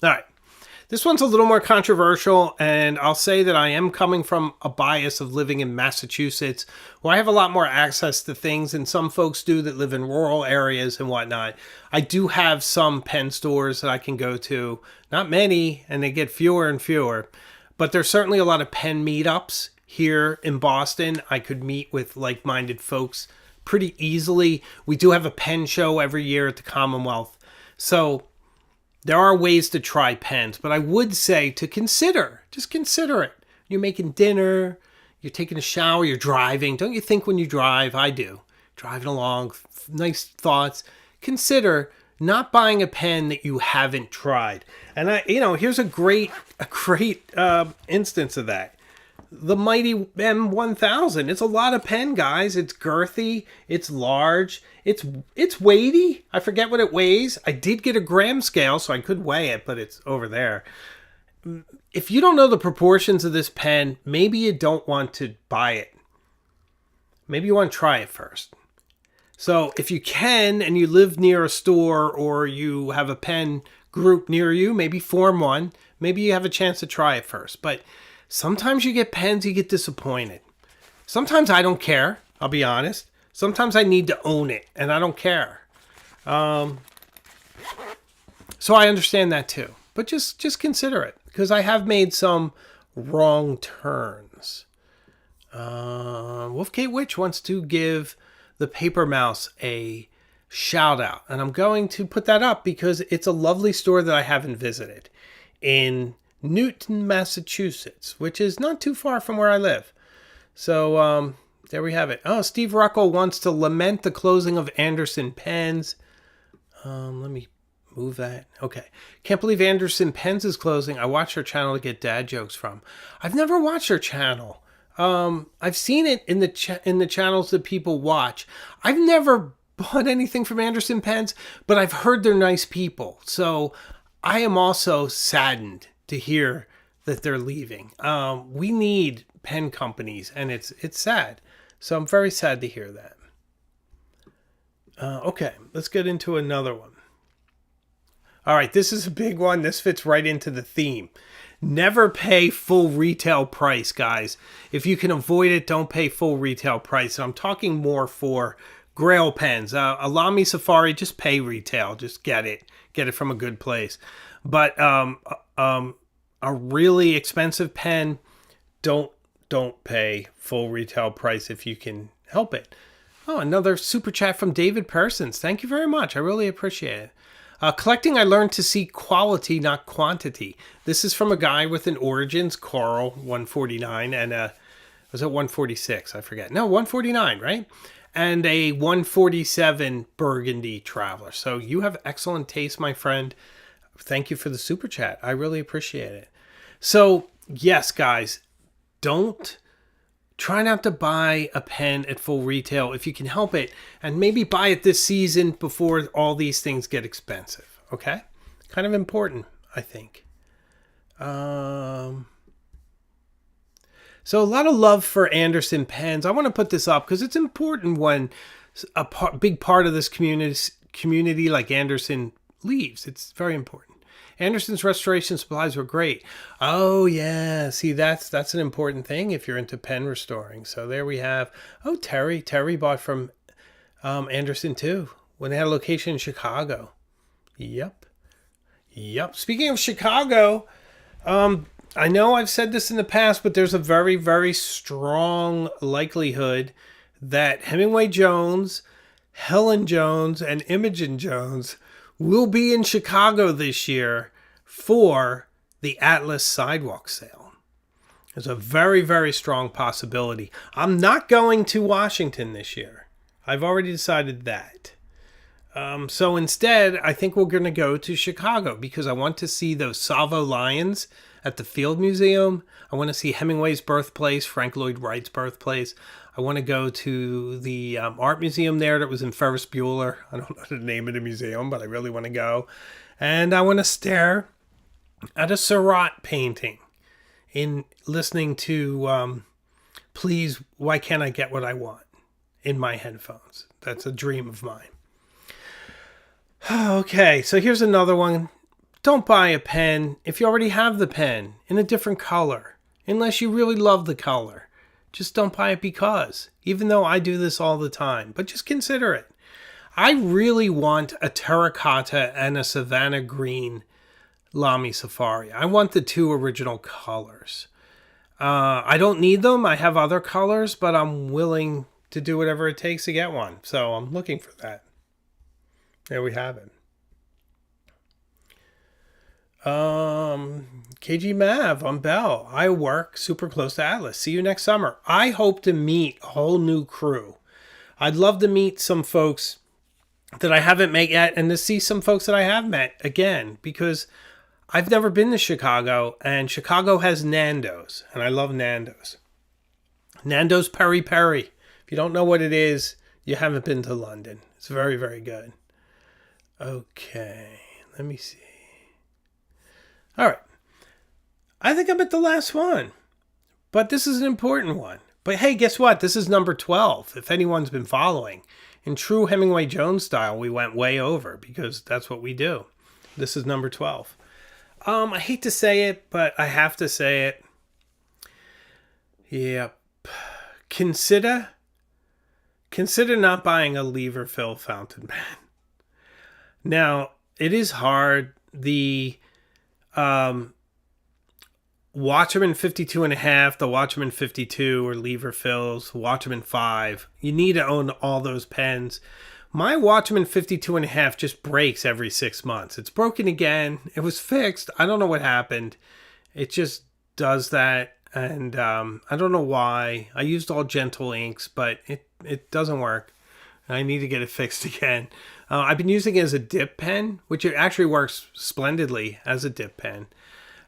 All right. This one's a little more controversial, and I'll say that I am coming from a bias of living in Massachusetts, where I have a lot more access to things than some folks do that live in rural areas and whatnot. I do have some pen stores that I can go to. Not many, and they get fewer and fewer, but there's certainly a lot of pen meetups here in Boston. I could meet with like-minded folks pretty easily. We do have a pen show every year at the Commonwealth. So there are ways to try pens, but I would say to just consider it. You're making dinner, you're taking a shower, you're driving. Don't you think when you drive? I do. Driving along, nice thoughts. Consider not buying a pen that you haven't tried. And here's a great instance of that. The mighty M1000. It's a lot of pen, guys. It's girthy. It's large. It's weighty. I forget what it weighs. I did get a gram scale, so I could weigh it, but it's over there. If you don't know the proportions of this pen, maybe you don't want to buy it. Maybe you want to try it first. So if you can, and you live near a store or you have a pen group near you, maybe form one. Maybe you have a chance to try it first. But sometimes you get pens, you get disappointed. Sometimes I don't care, I'll be honest. Sometimes I need to own it, and I don't care. So I understand that too. But just consider it, because I have made some wrong turns. Wolfgate Witch wants to give the Paper Mouse a shout out, and I'm going to put that up because it's a lovely store that I haven't visited. in Newton, Massachusetts, which is not too far from where I live. So there we have it. Oh, Steve Ruckel wants to lament the closing of Anderson Pens. Let me move that. Okay. Can't believe Anderson Pens is closing. I watch her channel to get dad jokes from. I've never watched her channel. I've seen it in the channels that people watch. I've never bought anything from Anderson Pens, but I've heard they're nice people. So I am also saddened to hear that they're leaving. We need pen companies, and it's sad. So I'm very sad to hear that. Okay, let's get into another one. All right, this is a big one. This fits right into the theme. Never pay full retail price, guys. If you can avoid it, don't pay full retail price. And I'm talking more for Grail pens. A Lamy Safari, just pay retail. Just get it. Get it from a good place. But a really expensive pen, don't pay full retail price if you can help it. Oh, another super chat from David Persons. Thank you very much. I really appreciate it. Collecting, I learned to see quality, not quantity. This is from a guy with an Origins Coral 149 and was it 146? I forget. No, 149, right? And a 147 Burgundy Traveler. So you have excellent taste, my friend. Thank you for the super chat. I really appreciate it. So yes, guys, try not to buy a pen at full retail if you can help it, and maybe buy it this season before all these things get expensive. Okay? Kind of important, I think. So a lot of love for Anderson Pens. I want to put this up because it's important when big part of this community like Anderson leaves. It's very important. Anderson's restoration supplies were great. Oh yeah, see that's an important thing if you're into pen restoring. So there we have. Oh, Terry bought from Anderson too when they had a location in Chicago. Yep. Speaking of Chicago, I know I've said this in the past, but there's a very, very strong likelihood that Hemingway Jones, Helen Jones, and Imogen Jones will be in Chicago this year for the Atlas Sidewalk Sale. There's a very, very strong possibility. I'm not going to Washington this year. I've already decided that. So instead, I think we're going to go to Chicago because I want to see those Salvo lions at the Field Museum. I want to see Hemingway's birthplace, Frank Lloyd Wright's birthplace. I want to go to the art museum there that was in Ferris Bueller. I don't know the name of the museum, but I really want to go. And I want to stare at a Seurat painting in listening to Please, Why Can't I Get What I Want in my headphones. That's a dream of mine. Okay, so here's another one. Don't buy a pen if you already have the pen in a different color, unless you really love the color. Just don't buy it because, even though I do this all the time, but just consider it. I really want a terracotta and a Savannah green Lamy Safari. I want the two original colors. I don't need them. I have other colors, but I'm willing to do whatever it takes to get one. So I'm looking for that. There we have it. KG Mav on Bell. I work super close to Atlas. See you next summer. I hope to meet a whole new crew. I'd love to meet some folks that I haven't met yet and to see some folks that I have met again because I've never been to Chicago and Chicago has Nando's and I love Nando's. Nando's Peri Peri. If you don't know what it is, you haven't been to London. It's very, very good. Okay, let me see. All right. I think I'm at the last one. But this is an important one. But hey, guess what? This is number 12, if anyone's been following. In true Hemingway Jones style, we went way over because that's what we do. This is number 12. I hate to say it, but I have to say it. Yep. Consider not buying a lever fill fountain pen. Now, it is hard. The Watchman 52.5, the Watchman 52 or lever fills, Watchman 5. You need to own all those pens. My Watchman 52.5 just breaks every 6 months. It's broken again. It was fixed. I don't know what happened. It just does that. And I don't know why. I used all gentle inks, but it doesn't work. I need to get it fixed again. I've been using it as a dip pen, which it actually works splendidly as a dip pen.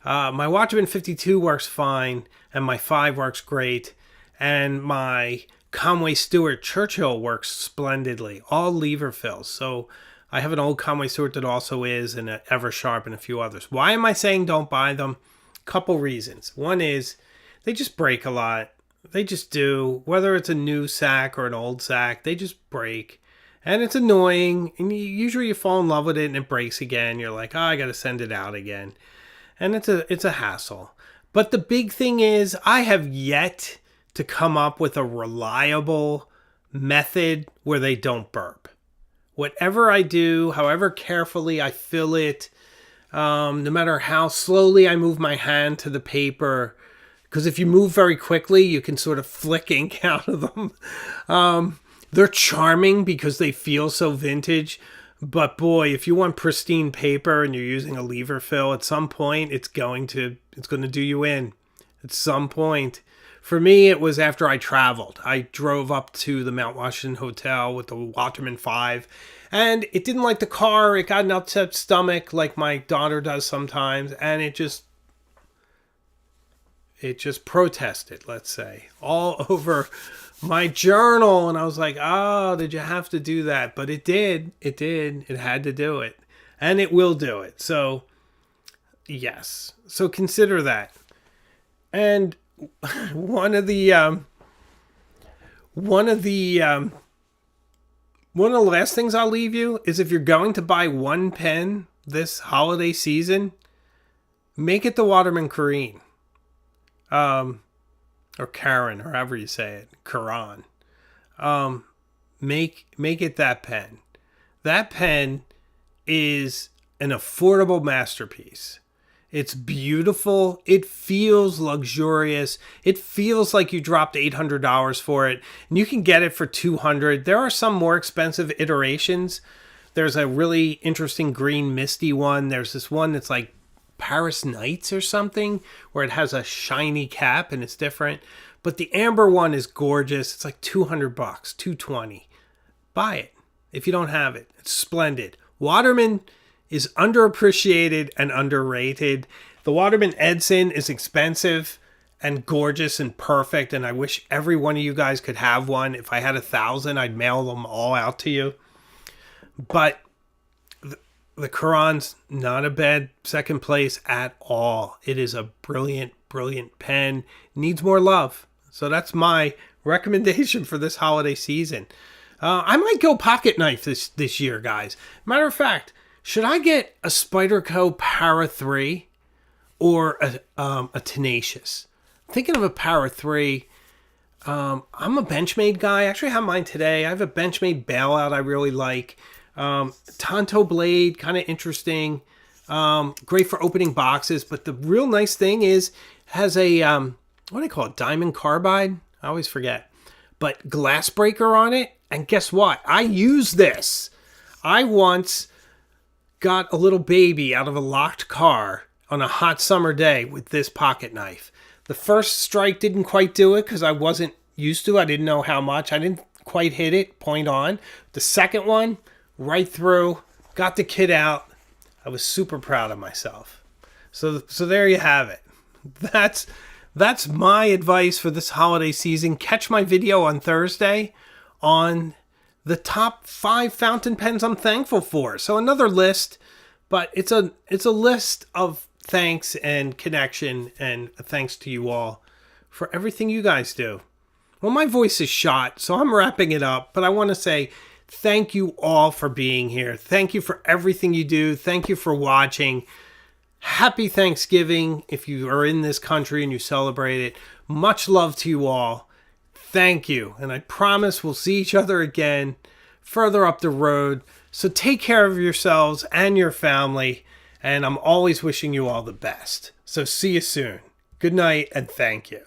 My Watchman 52 works fine, and my 5 works great. And my Conway Stewart Churchill works splendidly. All lever fills. So I have an old Conway Stewart that also is, and an Eversharp and a few others. Why am I saying don't buy them? Couple reasons. One is they just break a lot. They just do. Whether it's a new sack or an old sack, they just break. And it's annoying. And usually you fall in love with it and it breaks again. You're like, oh, I got to send it out again. And it's a hassle. But the big thing is I have yet to come up with a reliable method where they don't burp. Whatever I do, however carefully I fill it, no matter how slowly I move my hand to the paper, because if you move very quickly, you can sort of flick ink out of them. They're charming because they feel so vintage. But boy, if you want pristine paper and you're using a lever fill, at some point it's going to do you in. At some point. For me, it was after I traveled. I drove up to the Mount Washington Hotel with the Waterman 5, and it didn't like the car. It got an upset stomach like my daughter does sometimes, and it just protested, let's say, all over my journal. And I was like, oh, did you have to do that? But it did. It did. It had to do it. And it will do it. So, yes. So consider that. And one of the last things I'll leave you is, if you're going to buy one pen this holiday season, make it the Waterman Carine. Or Karen, or however you say it, Karan. Make it that pen. That pen is an affordable masterpiece. It's beautiful. It feels luxurious. It feels like you dropped $800 for it, and you can get it for $200. There are some more expensive iterations. There's a really interesting green misty one. There's this one that's like Paris Nights or something, where it has a shiny cap and it's different. But the amber one is gorgeous. It's like $200, $220. Buy it if you don't have it. It's splendid. Waterman is underappreciated and underrated. The Waterman Edison is expensive and gorgeous and perfect, and I wish every one of you guys could have one. If I had 1,000, I'd mail them all out to you. But the Karan's not a bad second place at all. It is a brilliant, brilliant pen. Needs more love. So that's my recommendation for this holiday season. I might go pocket knife this year, guys. Matter of fact, should I get a Spyderco Para 3 or a Tenacious? I'm thinking of a Para 3. I'm a Benchmade guy. I actually have mine today. I have a Benchmade bailout I really like. Tonto blade, kind of interesting. Great for opening boxes. But the real nice thing is, has a, what do they call it? Diamond carbide? I always forget. But glass breaker on it. And guess what? I use this. I once got a little baby out of a locked car on a hot summer day with this pocket knife. The first strike didn't quite do it because I wasn't used to it. I didn't know how much. I didn't quite hit it, point on. The second one, right through, got the kid out. I was super proud of myself. So there you have it. That's my advice for this holiday season. Catch my video on Thursday on the top 5 fountain pens I'm thankful for. So another list, but it's a list of thanks and connection, and thanks to you all for everything you guys do. Well, my voice is shot, so I'm wrapping it up, but I want to say thank you all for being here. Thank you for everything you do. Thank you for watching. Happy Thanksgiving if you are in this country and you celebrate it. Much love to you all. Thank you. And I promise we'll see each other again further up the road. So take care of yourselves and your family. And I'm always wishing you all the best. So see you soon. Good night and thank you.